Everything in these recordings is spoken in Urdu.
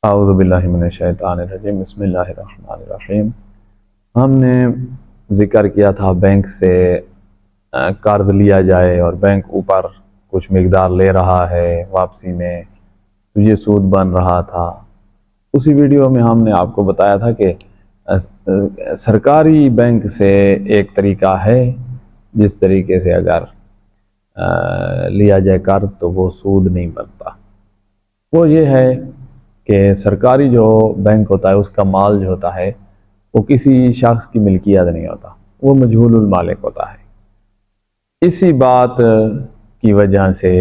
اعوذ باللہ من الشیطان الرجیم، بسم اللہ الرحمن الرحیم۔ ہم نے ذکر کیا تھا بینک سے قرض لیا جائے اور بینک اوپر کچھ مقدار لے رہا ہے واپسی میں، تو یہ سود بن رہا تھا۔ اسی ویڈیو میں ہم نے آپ کو بتایا تھا کہ سرکاری بینک سے ایک طریقہ ہے جس طریقے سے اگر لیا جائے قرض تو وہ سود نہیں بنتا۔ وہ یہ ہے کہ سرکاری جو بینک ہوتا ہے اس کا مال جو ہوتا ہے وہ کسی شخص کی ملکیت نہیں ہوتا، وہ مجہول المالک ہوتا ہے۔ اسی بات کی وجہ سے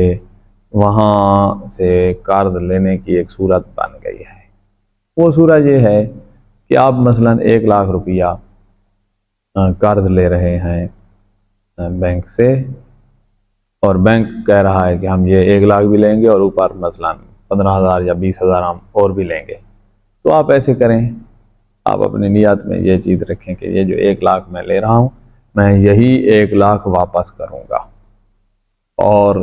وہاں سے قرض لینے کی ایک صورت بن گئی ہے۔ وہ صورت یہ ہے کہ آپ مثلا 1,00,000 روپیہ قرض لے رہے ہیں بینک سے، اور بینک کہہ رہا ہے کہ ہم یہ 1,00,000 بھی لیں گے اور اوپر مثلا 15,000 یا 20,000 ہم اور بھی لیں گے۔ تو آپ ایسے کریں، آپ اپنی نیت میں یہ چیز رکھیں کہ یہ جو 1,00,000 میں لے رہا ہوں میں یہی 1,00,000 واپس کروں گا، اور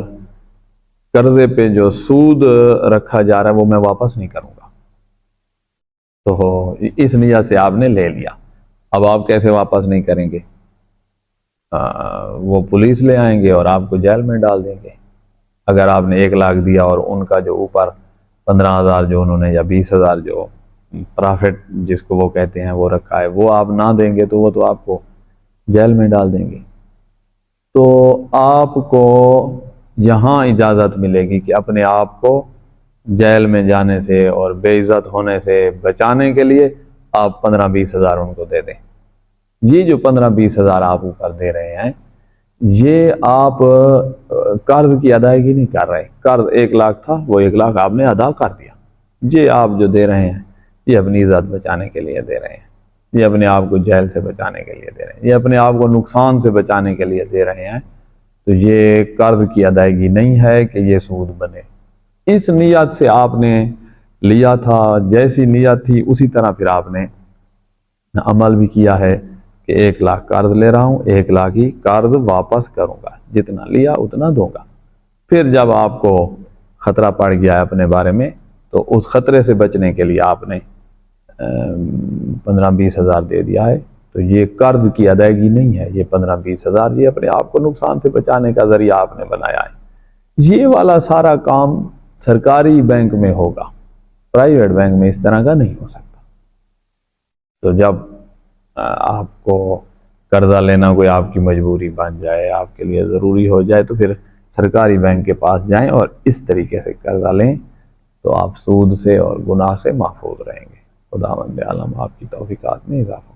قرضے پہ جو سود رکھا جا رہا ہے وہ میں واپس نہیں کروں گا۔ تو اس نیت سے آپ نے لے لیا۔ اب آپ کیسے واپس نہیں کریں گے؟ وہ پولیس لے آئیں گے اور آپ کو جیل میں ڈال دیں گے۔ اگر آپ نے 1,00,000 دیا اور ان کا جو اوپر 15,000 جو انہوں نے یا 20,000 جو پرافٹ جس کو وہ کہتے ہیں وہ رکھا ہے وہ آپ نہ دیں گے تو وہ تو آپ کو جیل میں ڈال دیں گے۔ تو آپ کو یہاں اجازت ملے گی کہ اپنے آپ کو جیل میں جانے سے اور بے عزت ہونے سے بچانے کے لیے آپ 15-20,000 ان کو دے دیں۔ یہ جو 15-20,000 آپ اوپر دے رہے ہیں یہ آپ قرض کی ادائیگی نہیں کر رہے۔ قرض 1,00,000 تھا، وہ 1,00,000 آپ نے ادا کر دیا۔ یہ آپ جو دے رہے ہیں یہ اپنی عزت بچانے کے لیے دے رہے ہیں، یہ اپنے آپ کو جیل سے بچانے کے لیے دے رہے ہیں، یہ اپنے آپ کو نقصان سے بچانے کے لیے دے رہے ہیں۔ تو یہ قرض کی ادائیگی نہیں ہے کہ یہ سود بنے۔ اس نیت سے آپ نے لیا تھا، جیسی نیت تھی اسی طرح پھر آپ نے عمل بھی کیا ہے کہ 1,00,000 قرض لے رہا ہوں، 1,00,000 ہی قرض واپس کروں گا، جتنا لیا اتنا دوں گا۔ پھر جب آپ کو خطرہ پڑ گیا ہے اپنے بارے میں تو اس خطرے سے بچنے کے لیے آپ نے 15-20,000 دے دیا ہے۔ تو یہ قرض کی ادائیگی نہیں ہے، یہ 15-20,000 یہ اپنے آپ کو نقصان سے بچانے کا ذریعہ آپ نے بنایا ہے۔ یہ والا سارا کام سرکاری بینک میں ہوگا، پرائیویٹ بینک میں اس طرح کا نہیں ہو سکتا۔ تو جب آپ کو قرضہ لینا کوئی آپ کی مجبوری بن جائے، آپ کے لیے ضروری ہو جائے، تو پھر سرکاری بینک کے پاس جائیں اور اس طریقے سے قرضہ لیں تو آپ سود سے اور گناہ سے محفوظ رہیں گے۔ خداوند عالم آپ کی توفیقات میں اضافہ